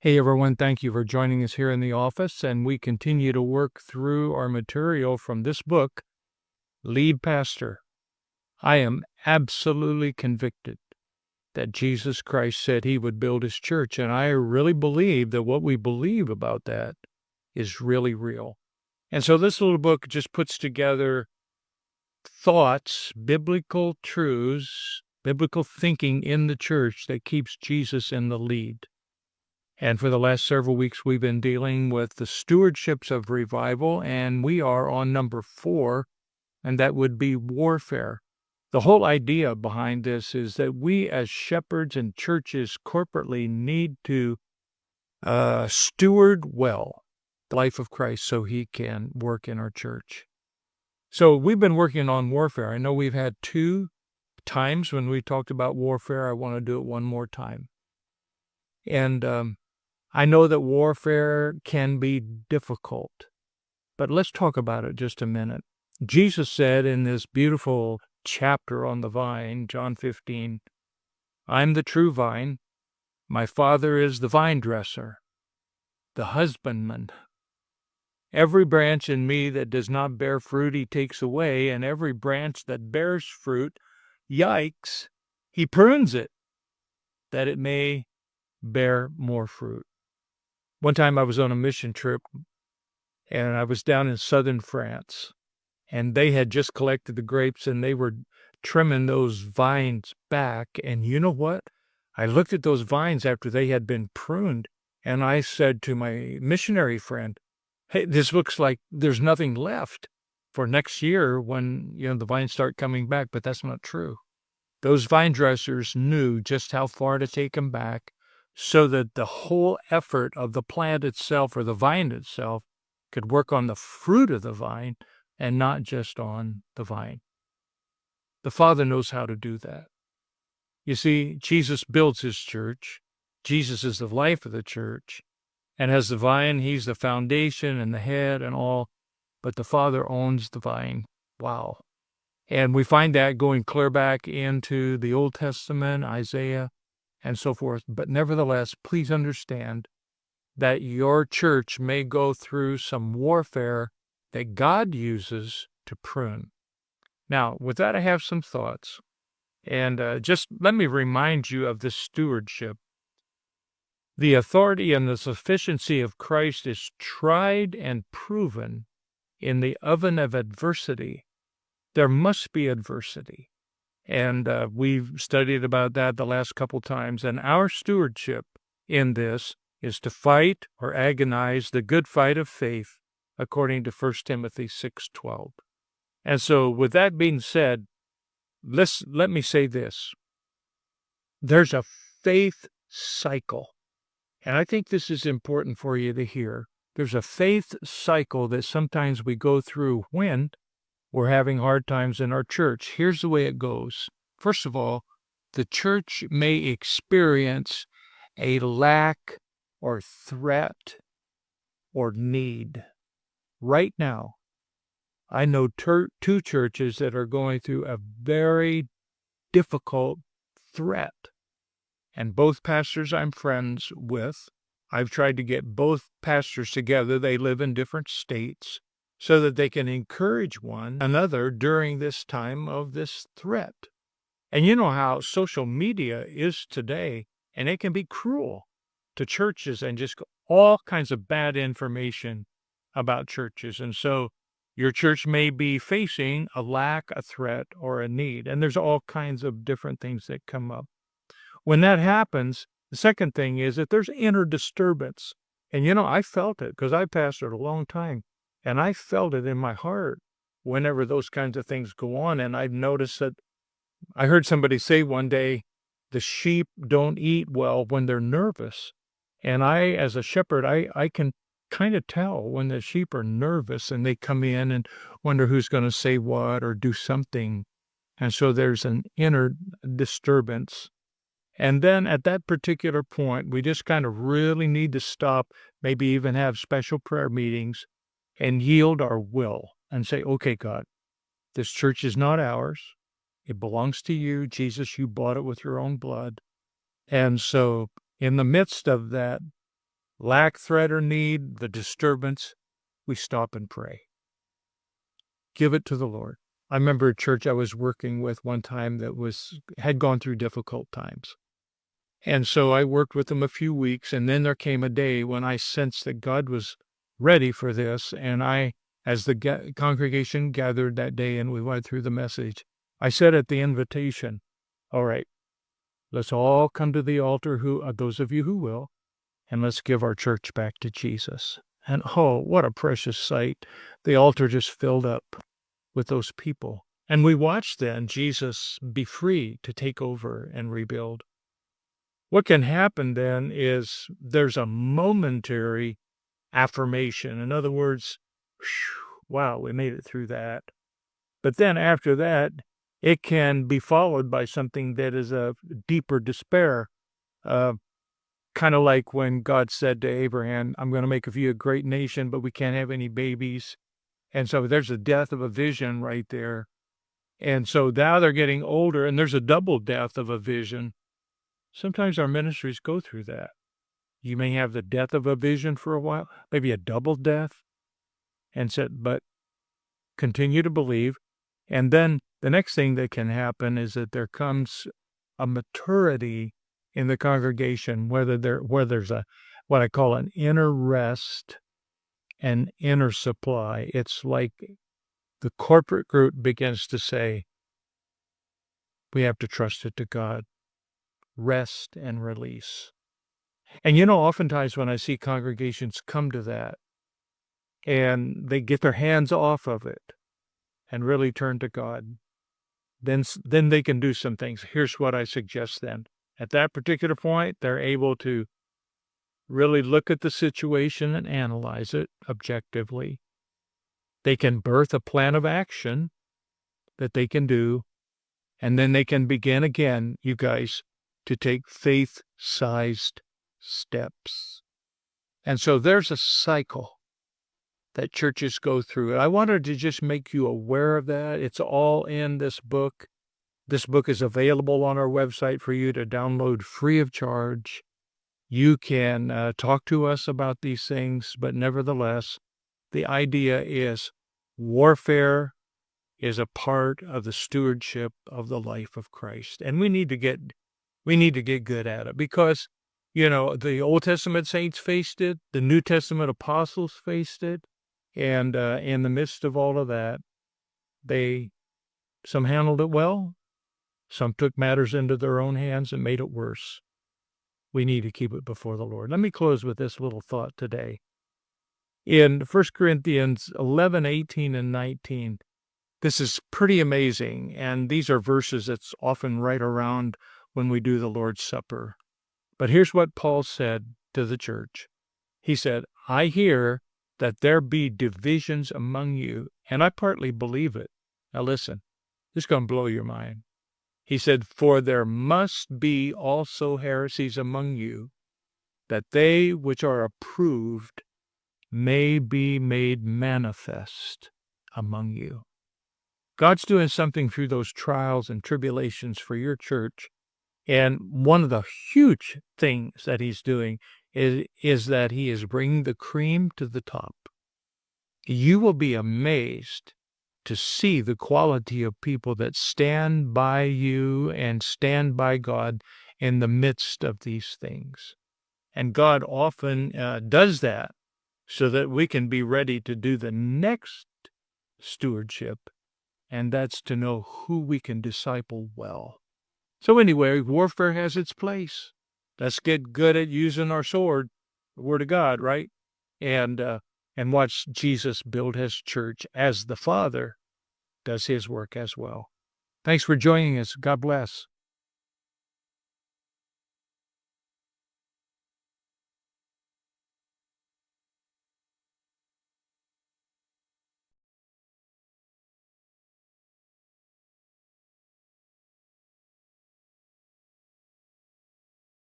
Hey everyone, thank you for joining us here in the office, and we continue to work through our material from this book, Lead Pastor. I am absolutely convicted that Jesus Christ said he would build his church, and I really believe that what we believe about that is really real. And so this little book just puts together thoughts, biblical truths, biblical thinking in the church that keeps Jesus in the lead. And for the last several weeks, we've been dealing with the stewardships of revival, and we are on number 4, and that would be warfare. The whole idea behind this is that we as shepherds and churches corporately need to steward well the life of Christ so he can work in our church. So we've been working on warfare. I know we've had 2 times when we talked about warfare. I want to do it one more time. And I know that warfare can be difficult, but let's talk about it just a minute. Jesus said in this beautiful chapter on the vine, John 15, I'm the true vine. My Father is the vine dresser, the husbandman. Every branch in me that does not bear fruit he takes away, and every branch that bears fruit, yikes, he prunes it, that it may bear more fruit. One time I was on a mission trip, and I was down in southern France, and they had just collected the grapes, and they were trimming those vines back. And you know what? I looked at those vines after they had been pruned, and I said to my missionary friend, hey, this looks like there's nothing left for next year when, the vines start coming back, but that's not true. Those vine dressers knew just how far to take them back, so that the whole effort of the plant itself or the vine itself could work on the fruit of the vine and not just on the vine. The Father knows how to do that. You see, Jesus builds his church. Jesus is the life of the church. And as the vine, he's the foundation and the head and all, but the Father owns the vine. Wow. And we find that going clear back into the Old Testament, Isaiah, and so forth. But nevertheless, please understand that your church may go through some warfare that God uses to prune. Now, with that, I have some thoughts. And just let me remind you of this stewardship. The authority and the sufficiency of Christ is tried and proven in the oven of adversity. There must be adversity. And we've studied about that the last couple times. And our stewardship in this is to fight or agonize the good fight of faith, according to 1 Timothy 6:12. And so with that being said, let me say this. There's a faith cycle. And I think this is important for you to hear. There's a faith cycle that sometimes we go through when we're having hard times in our church. Here's the way it goes. First of all, the church may experience a lack or threat or need. Right now, I know 2 churches that are going through a very difficult threat. And both pastors I'm friends with, I've tried to get both pastors together. They live in different states, so that they can encourage one another during this time of this threat. And you know how social media is today, and it can be cruel to churches and just all kinds of bad information about churches. And so your church may be facing a lack, a threat, or a need. And there's all kinds of different things that come up. When that happens, the second thing is that there's inner disturbance. And I felt it because I pastored a long time. And I felt it in my heart whenever those kinds of things go on. And I've noticed that I heard somebody say one day, the sheep don't eat well when they're nervous. And I, as a shepherd, I can kind of tell when the sheep are nervous and they come in and wonder who's going to say what or do something. And so there's an inner disturbance. And then at that particular point, we just kind of really need to stop, maybe even have special prayer meetings and yield our will and say, okay, God, this church is not ours. It belongs to you. Jesus, you bought it with your own blood. And so in the midst of that, lack, threat, or need, the disturbance, we stop and pray. Give it to the Lord. I remember a church I was working with one time that had gone through difficult times. And so I worked with them a few weeks, and then there came a day when I sensed that God was ready for this, and as the congregation gathered that day and we went through the message, I said at the invitation, all right, let's all come to the altar, those of you who will, and let's give our church back to Jesus. And oh, what a precious sight. The altar just filled up with those people. And we watched then Jesus be free to take over and rebuild. What can happen then is there's a momentary affirmation. In other words, wow, we made it through that. But then after that, it can be followed by something that is a deeper despair. Kind of like when God said to Abraham, I'm going to make of you a great nation, but we can't have any babies. And so there's a death of a vision right there. And so now they're getting older, and there's a double death of a vision. Sometimes our ministries go through that. You may have the death of a vision for a while, maybe a double death, but continue to believe. And then the next thing that can happen is that there comes a maturity in the congregation, where there's what I call an inner rest and inner supply. It's like the corporate group begins to say, we have to trust it to God. Rest and release. And oftentimes when I see congregations come to that and they get their hands off of it and really turn to God, then they can do some things. Here's what I suggest then. At that particular point, they're able to really look at the situation and analyze it objectively. They can birth a plan of action that they can do, and then they can begin again, you guys, to take faith-sized steps. And so there's a cycle that churches go through. I wanted to just make you aware of that. It's all in this book. This book is available on our website for you to download free of charge. You can talk to us about these things, but nevertheless, the idea is warfare is a part of the stewardship of the life of Christ. And we need to get good at it because, the Old Testament saints faced it, the New Testament apostles faced it, and in the midst of all of that, some handled it well, some took matters into their own hands and made it worse. We need to keep it before the Lord. Let me close with this little thought today. In 1 Corinthians 11, 18, and 19, this is pretty amazing, and these are verses that's often right around when we do the Lord's Supper. But here's what Paul said to the church. He said, I hear that there be divisions among you, and I partly believe it. Now listen, this is going to blow your mind. He said, for there must be also heresies among you, that they which are approved may be made manifest among you. God's doing something through those trials and tribulations for your church. And one of the huge things that he's doing is that he is bringing the cream to the top. You will be amazed to see the quality of people that stand by you and stand by God in the midst of these things. And God often does that so that we can be ready to do the next stewardship, and that's to know who we can disciple well. So anyway, warfare has its place. Let's get good at using our sword, the Word of God, right? And watch Jesus build his church as the Father does his work as well. Thanks for joining us. God bless.